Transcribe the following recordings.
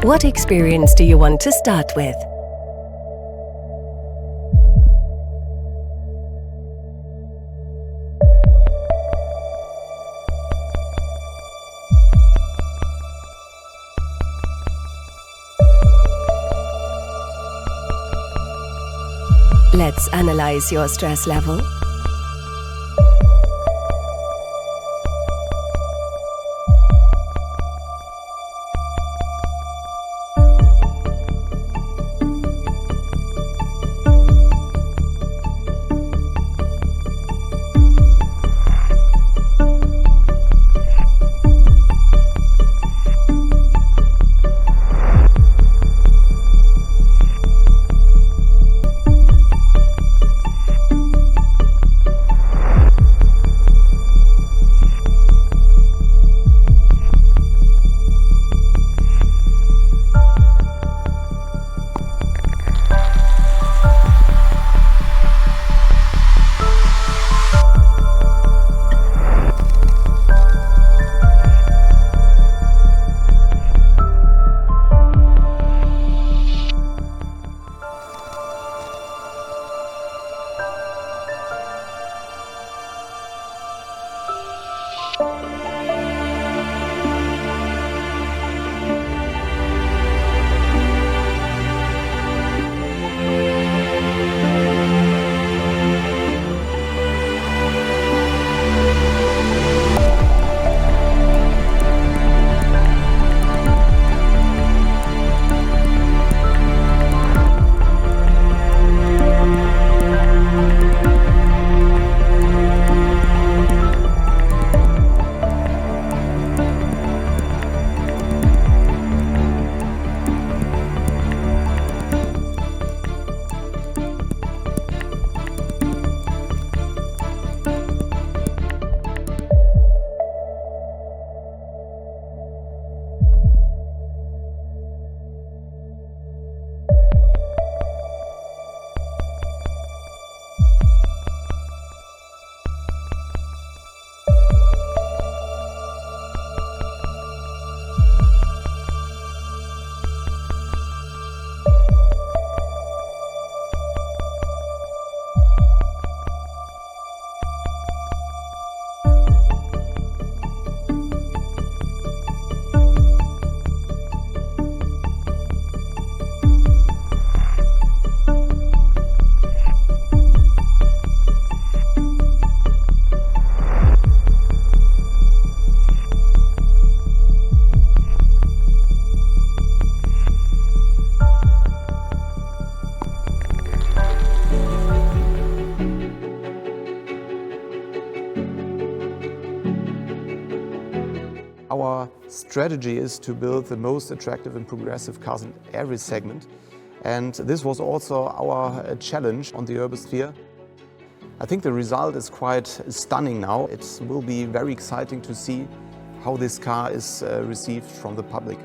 What experience do you want to start with? Let's analyze your stress level. Our strategy is to build the most attractive and progressive cars in every segment. And this was also our challenge on the Urbansphere. I think the result is quite stunning now. It will be very exciting to see how this car is received from the public.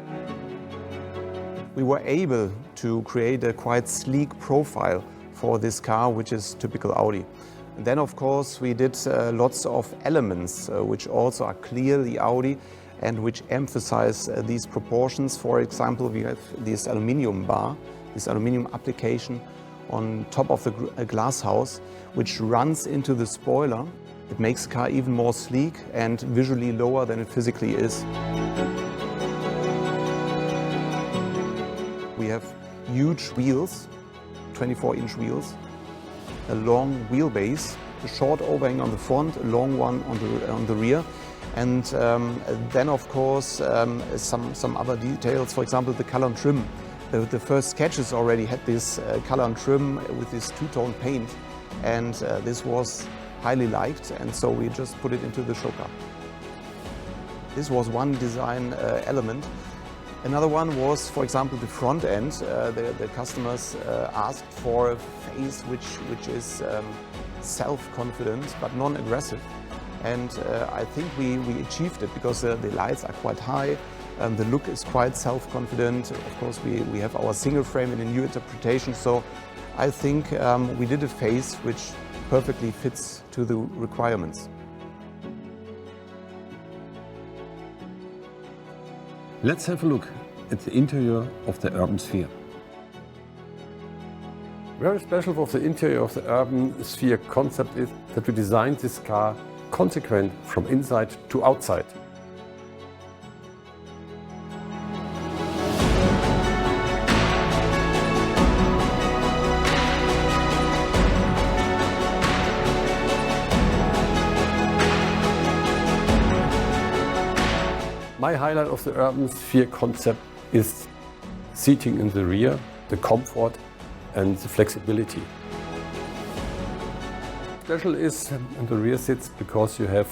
We were able to create a quite sleek profile for this car, which is typical Audi. And then, of course, we did lots of elements which also are clearly Audi and which emphasize these proportions. For example, we have this aluminum bar, this aluminum application on top of the glass house, which runs into the spoiler. It makes the car even more sleek and visually lower than it physically is. We have huge wheels, 24-inch wheels, a long wheelbase, a short overhang on the front, a long one on the rear. And then, of course, some other details. For example, the color and trim. The first sketches already had this color and trim with this two-tone paint, and this was highly liked, and so we just put it into the show car. This was one design element. Another one was, for example, the front end. The customers asked for a face which is self-confident but non-aggressive. And I think we achieved it because the lights are quite high, the look is quite self-confident. Of course, we have our single frame in a new interpretation, so I think we did a face which perfectly fits to the requirements. Let's have a look at the interior of the Urbansphere. Very special of the interior of the Urbansphere concept is that we designed this car consequent from inside to outside. My highlight of the Urbansphere concept is seating in the rear, the comfort and the flexibility. Special is in the rear seats because you have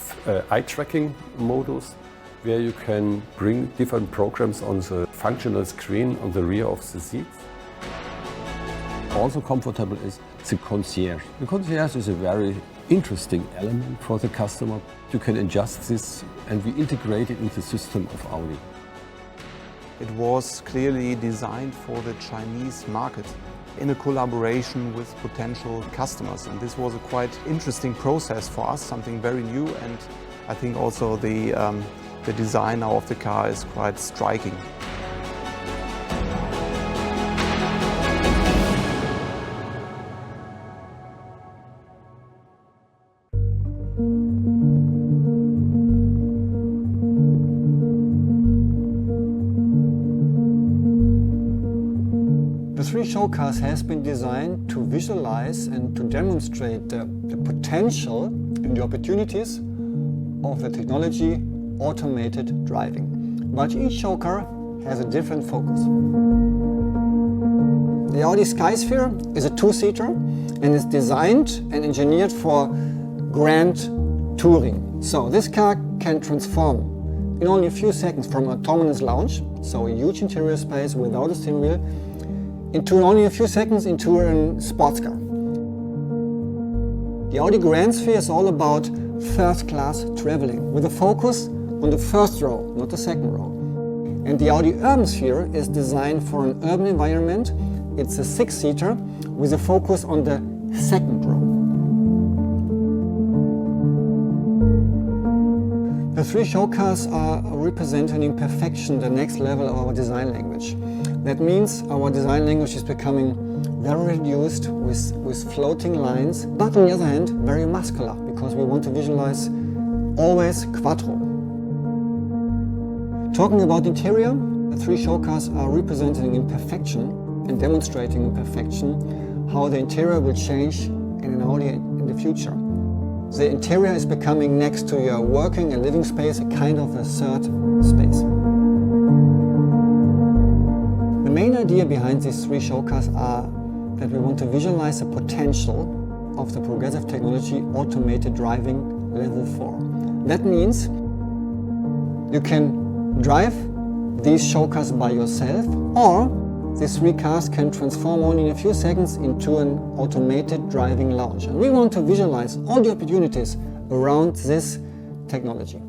eye tracking modus where you can bring different programs on the functional screen on the rear of the seats. Also comfortable is the concierge. The concierge is a very interesting element for the customer. You can adjust this and we integrate it into the system of Audi. It was clearly designed for the Chinese market in a collaboration with potential customers, and this was a quite interesting process for us, something very new, and I think also the design now of the car is quite striking. The three show cars has been designed to visualize and to demonstrate the potential and the opportunities of the technology automated driving. But each show car has a different focus. The Audi Skysphere is a two-seater and is designed and engineered for grand touring. So this car can transform in only a few seconds from an autonomous lounge, so a huge interior space without a steering wheel, into only a few seconds into a sports car. The Audi Grandsphere is all about first-class traveling, with a focus on the first row, not the second row. And the Audi Urbansphere is designed for an urban environment. It's a six-seater with a focus on the second row. The three show cars are representing in perfection the next level of our design language. That means our design language is becoming very reduced with floating lines, but on the other hand, very muscular, because we want to visualize always quattro. Talking about interior, the three show cars are representing in perfection and demonstrating in perfection how the interior will change in an Audi in the future. The interior is becoming, next to your working and living space, a kind of a third space. The main idea behind these three show cars are that we want to visualize the potential of the progressive technology automated driving level 4. That means you can drive these show cars by yourself, or these three cars can transform only in a few seconds into an automated driving lounge. And we want to visualize all the opportunities around this technology.